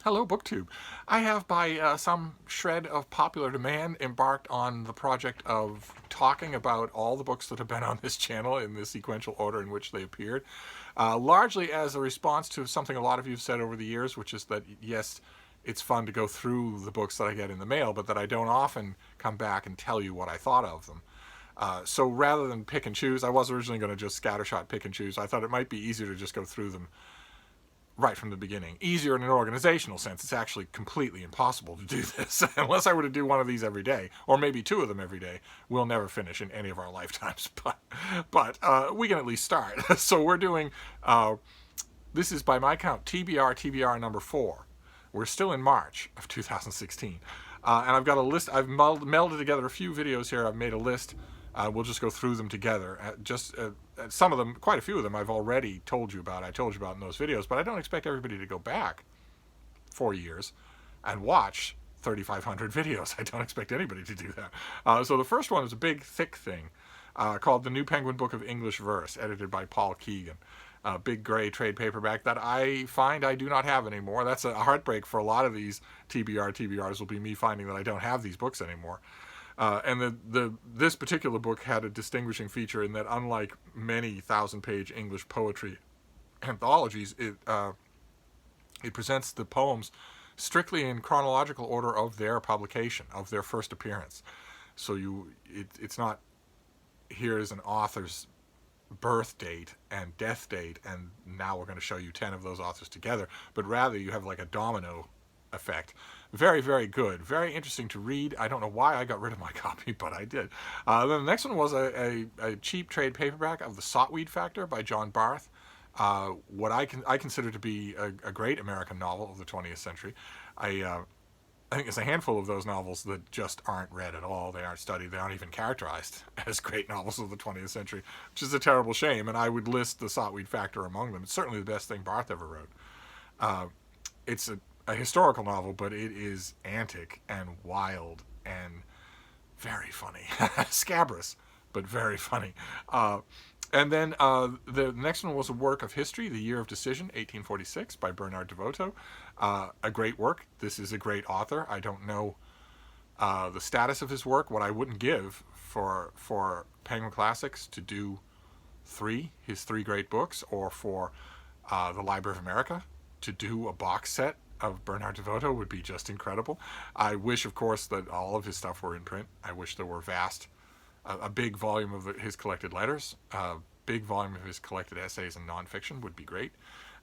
Hello, BookTube. I have, by some shred of popular demand, embarked on the project of talking about all the books that have been on this channel in the sequential order in which they appeared, largely as a response to something a lot of you have said over the years, which is that, yes, it's fun to go through the books that I get in the mail, but that I don't often come back and tell you what I thought of them. So rather than pick and choose, I was originally going to just scattershot pick and choose. I thought it might be easier to just go through them right from the beginning. Easier in an organizational sense. It's actually completely impossible to do this. Unless I were to do one of these every day, or maybe two of them every day, we'll never finish in any of our lifetimes. But we can at least start. So we're doing, this is by my count, TBR TBR number 4. We're still in March of 2016. And I've got a list. I've melded together a few videos here. I've made a list. We'll just go through them together. Some of them, quite a few of them, I've already told you about. I told you about in those videos, but I don't expect everybody to go back 4 years and watch 3,500 videos. I don't expect anybody to do that. So the first one is a big, thick thing called The New Penguin Book of English Verse, edited by Paul Keegan. Big gray trade paperback that I find I do not have anymore. That's a heartbreak for a lot of these TBRs will be me finding that I don't have these books anymore. And this particular book had a distinguishing feature in that, unlike many 1,000-page English poetry anthologies, it presents the poems strictly in chronological order of their publication, of their first appearance. So it's not, here is an author's birth date and death date, and now we're going to show you 10 of those authors together, but rather you have like a domino effect. Very, very good. Very interesting to read. I don't know why I got rid of my copy, but I did. Then the next one was a cheap trade paperback of The Sot-Weed Factor by John Barth. What I consider to be a great American novel of the 20th century. I think it's a handful of those novels that just aren't read at all. They aren't studied. They aren't even characterized as great novels of the 20th century, which is a terrible shame, and I would list The Sot-Weed Factor among them. It's certainly the best thing Barth ever wrote. It's a historical novel, but it is antic and wild and very funny. Scabrous, but very funny. And then the next one was a work of history, The Year of Decision, 1846, by Bernard DeVoto. A great work. This is a great author. I don't know the status of his work. What I wouldn't give for Penguin Classics to do his three great books, or for the Library of America to do a box set of Bernard DeVoto would be just incredible. I wish, of course, that all of his stuff were in print. I wish there were a big volume of his collected letters, a big volume of his collected essays and nonfiction would be great.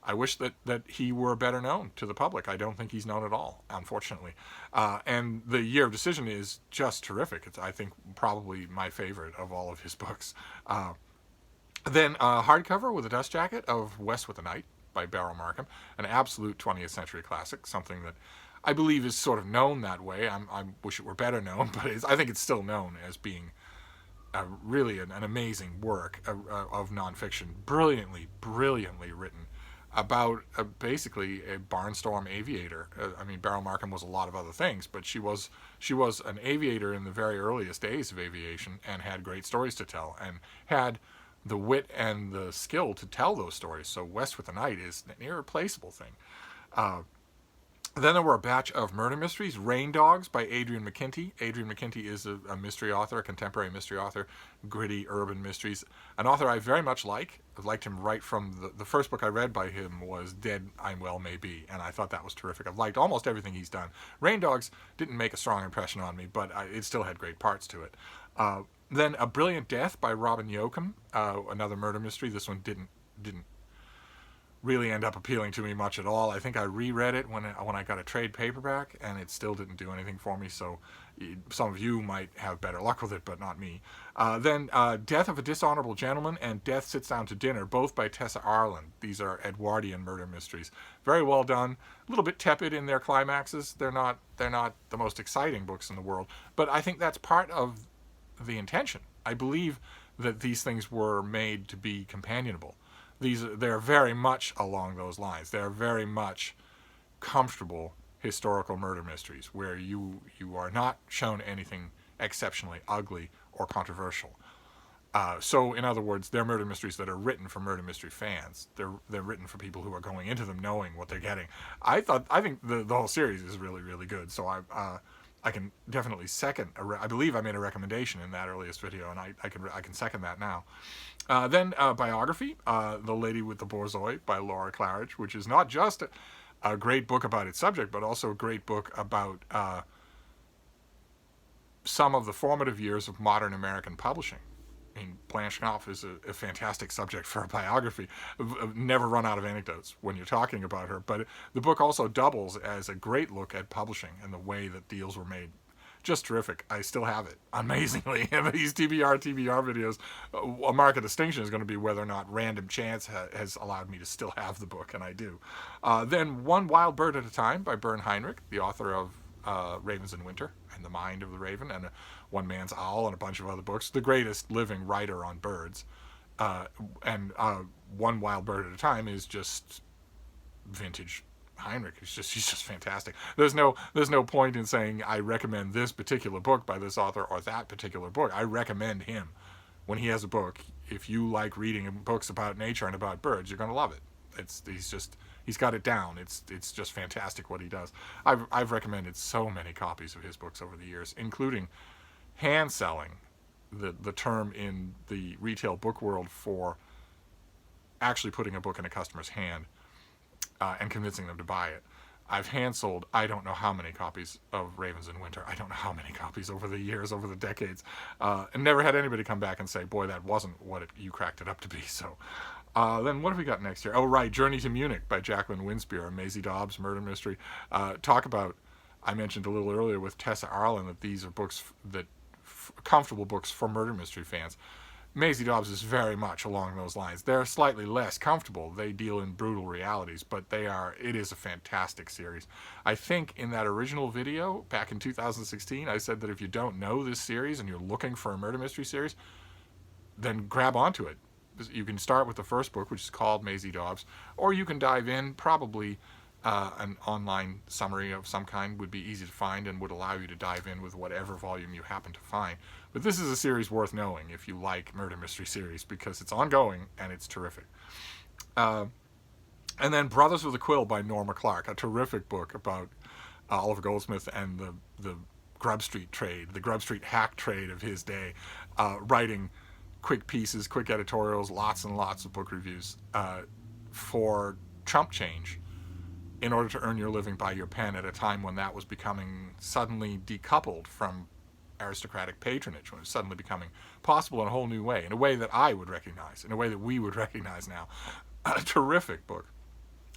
I wish that he were better known to the public. I don't think he's known at all, unfortunately. And The Year of Decision is just terrific. It's, I think, probably my favorite of all of his books. Then hardcover with a dust jacket of West with the Night by Beryl Markham, an absolute 20th century classic, something that I believe is sort of known that way. I wish it were better known, but I think it's still known as being really an amazing work of nonfiction, brilliantly written about basically a barnstorm aviator. I mean, Beryl Markham was a lot of other things, but she was an aviator in the very earliest days of aviation and had great stories to tell and had the wit and the skill to tell those stories. So West with the Night is an irreplaceable thing. Then there were a batch of murder mysteries. Rain Dogs by Adrian McKinty. Adrian McKinty is a mystery author, a contemporary mystery author, gritty urban mysteries. An author I very much like. I've liked him right from the first book I read by him was Dead I'm Well May Be, and I thought that was terrific. I've liked almost everything he's done. Rain Dogs didn't make a strong impression on me, but it still had great parts to it. Then A Brilliant Death by Robin Yocum, another murder mystery. This one didn't really end up appealing to me much at all. I think I reread it when I got a trade paperback, and it still didn't do anything for me, so some of you might have better luck with it, but not me. Then Death of a Dishonorable Gentleman and Death Sits Down to Dinner, both by Tessa, Arlen. These are Edwardian murder mysteries. Very well done. A little bit tepid in their climaxes. They're not the most exciting books in the world, but I think that's part of the intention. I believe that these things were made to be companionable. They're very much along those lines. They're very much comfortable historical murder mysteries where you are not shown anything exceptionally ugly or controversial. So, in other words, they're murder mysteries that are written for murder mystery fans. They're written for people who are going into them knowing what they're getting. I think the whole series is really, really good. So I can definitely second. I believe I made a recommendation in that earliest video, and I can second that now. Then Biography, The Lady with the Borzoi by Laura Claridge, which is not just a great book about its subject, but also a great book about some of the formative years of modern American publishing. I mean, Blanche Knopf is a fantastic subject for a biography. Never run out of anecdotes when you're talking about her. But the book also doubles as a great look at publishing and the way that deals were made. Just terrific. I still have it, amazingly. These TBR TBR videos, a mark of distinction is going to be whether or not random chance has allowed me to still have the book, and I do. Then One Wild Bird at a Time by Bernd Heinrich, the author of Ravens in Winter and The Mind of the Raven and One Man's Owl and a bunch of other books. The greatest living writer on birds. And One Wild Bird at a Time is just vintage Heinrich. He's just fantastic. There's no point in saying I recommend this particular book by this author or that particular book. I recommend him. When he has a book, if you like reading books about nature and about birds, you're going to love it. He's got it down. It's just fantastic what he does. I've recommended so many copies of his books over the years, including hand selling, the term in the retail book world for actually putting a book in a customer's hand and convincing them to buy it. I've hand sold I don't know how many copies of Ravens in Winter. I don't know how many copies over the years, over the decades, and never had anybody come back and say, boy, that wasn't what you cracked it up to be. So then what have we got next here? Oh, right, Journey to Munich by Jacqueline Winspear, a Maisie Dobbs murder mystery. Talk about, I mentioned a little earlier with Tessa Arlen that these are books comfortable books for murder mystery fans. Maisie Dobbs is very much along those lines. They're slightly less comfortable. They deal in brutal realities, but it is a fantastic series. I think in that original video back in 2016, I said that if you don't know this series and you're looking for a murder mystery series, then grab onto it. You can start with the first book, which is called Maisie Dobbs, or you can dive in. Probably an online summary of some kind would be easy to find and would allow you to dive in with whatever volume you happen to find. But this is a series worth knowing if you like murder mystery series, because it's ongoing and it's terrific. And then Brothers with a Quill by Norma Clarke, a terrific book about Oliver Goldsmith and the Grub Street trade, the Grub Street hack trade of his day, writing quick pieces, quick editorials, lots and lots of book reviews for chump change in order to earn your living by your pen at a time when that was becoming suddenly decoupled from aristocratic patronage, when it was suddenly becoming possible in a whole new way, in a way that I would recognize, in a way that we would recognize now. A terrific book.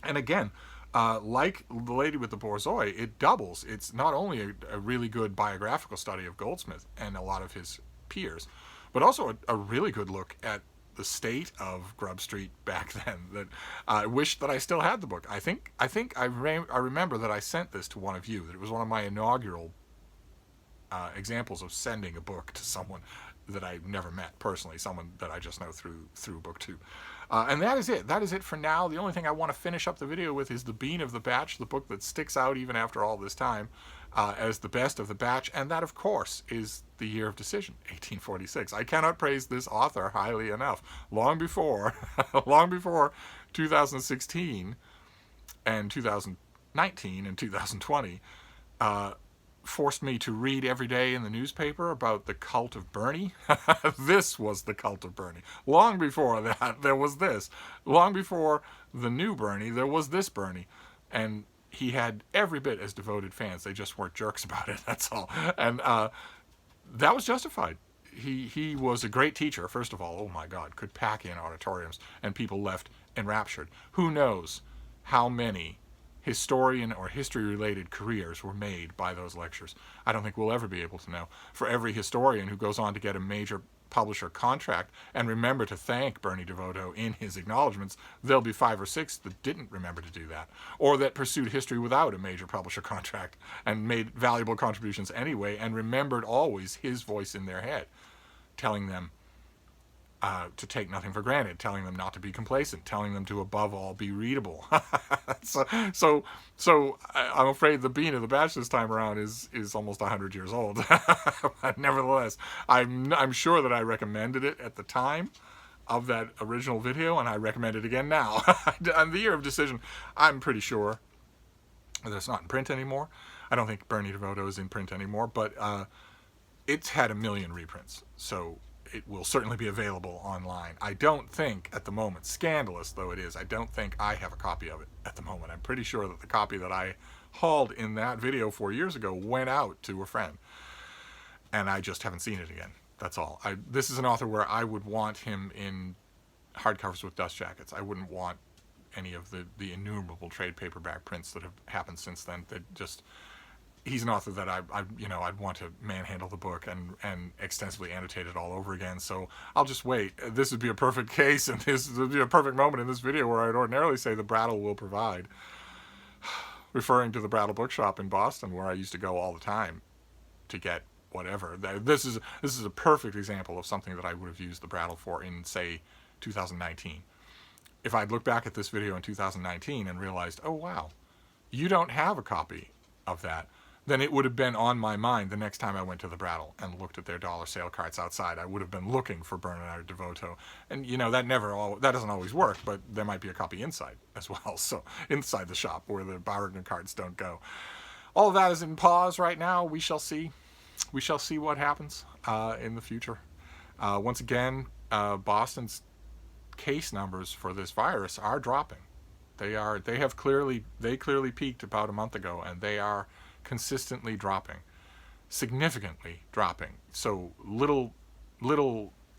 And again, like The Lady with the Borzoi, it doubles. It's not only a really good biographical study of Goldsmith and a lot of his peers, but also a really good look at the state of Grub Street back then. That I wish that I still had the book. I remember that I sent this to one of you. That it was one of my inaugural examples of sending a book to someone that I never met personally, someone that I just know through book two. And that is it. That is it for now. The only thing I want to finish up the video with is The Bean of the Batch, the book that sticks out even after all this time as the best of the batch. And that, of course, is The Year of Decision, 1846. I cannot praise this author highly enough. Long before 2016 and 2019 and 2020, forced me to read every day in the newspaper about the cult of Bernie. This was the cult of Bernie. Long before that, there was this. Long before the new Bernie, there was this Bernie. And he had every bit as devoted fans. They just weren't jerks about it, that's all. And that was justified. He was a great teacher, first of all. Oh my God, could pack in auditoriums and people left enraptured. Who knows how many historian or history-related careers were made by those lectures. I don't think we'll ever be able to know. For every historian who goes on to get a major publisher contract and remember to thank Bernie DeVoto in his acknowledgments, there'll be 5 or 6 that didn't remember to do that, or that pursued history without a major publisher contract and made valuable contributions anyway and remembered always his voice in their head, telling them, to take nothing for granted, telling them not to be complacent, telling them to above all be readable. so I'm afraid the bean of the batch this time around is almost 100 years old. But nevertheless, I'm sure that I recommended it at the time of that original video, and I recommend it again now. On the Year of Decision, I'm pretty sure that it's not in print anymore. I don't think Bernie DeVoto is in print anymore, but it's had 1 million reprints, so it will certainly be available online. I don't think at the moment, scandalous though it is, I don't think I have a copy of it at the moment. I'm pretty sure that the copy that I hauled in that video 4 years ago went out to a friend, and I just haven't seen it again. That's all. This is an author where I would want him in hardcovers with dust jackets. I wouldn't want any of the innumerable trade paperback prints that have happened since then. That just, he's an author that I'd want to manhandle the book and extensively annotate it all over again. So I'll just wait. This would be a perfect case, and this would be a perfect moment in this video where I'd ordinarily say the Brattle will provide, referring to the Brattle Bookshop in Boston, where I used to go all the time to get whatever. This is a perfect example of something that I would have used the Brattle for in, say, 2019. If I'd looked back at this video in 2019 and realized, oh wow, you don't have a copy of that, then it would have been on my mind the next time I went to the Brattle and looked at their dollar sale carts outside. I would have been looking for Bernd or DeVoto. And that doesn't always work, but there might be a copy inside as well. So inside the shop where the bargain carts don't go. All of that is in pause right now. We shall see. We shall see what happens in the future. Once again, Boston's case numbers for this virus are dropping. They clearly peaked about a month ago, and they are consistently dropping, significantly dropping. So little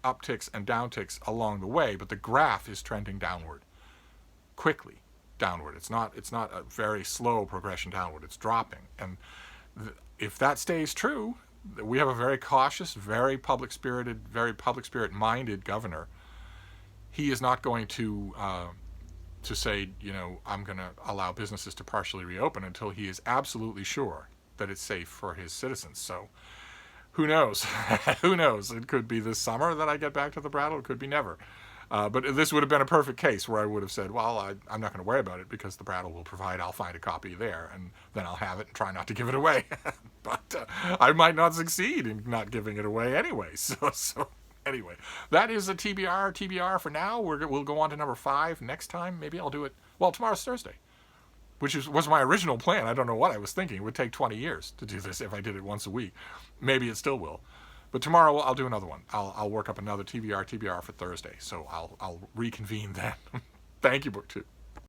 upticks and downticks along the way, but the graph is trending downward, quickly downward. It's not a very slow progression downward. It's dropping, and if that stays true, we have a very cautious, very public spirit-minded governor. He is not going to say, I'm going to allow businesses to partially reopen until he is absolutely sure that it's safe for his citizens. So who knows? Who knows? It could be this summer that I get back to the Brattle. It could be never. But this would have been a perfect case where I would have said, well, I'm not going to worry about it because the Brattle will provide. I'll find a copy there, and then I'll have it and try not to give it away. But I might not succeed in not giving it away anyway. So anyway, that is a TBR for now. We'll go on to number 5 next time. Maybe I'll do it. Well, tomorrow's Thursday, which was my original plan. I don't know what I was thinking. It would take 20 years to do this if I did it once a week. Maybe it still will. But tomorrow I'll do another one. I'll work up another TBR for Thursday. So I'll reconvene then. Thank you, BookTube.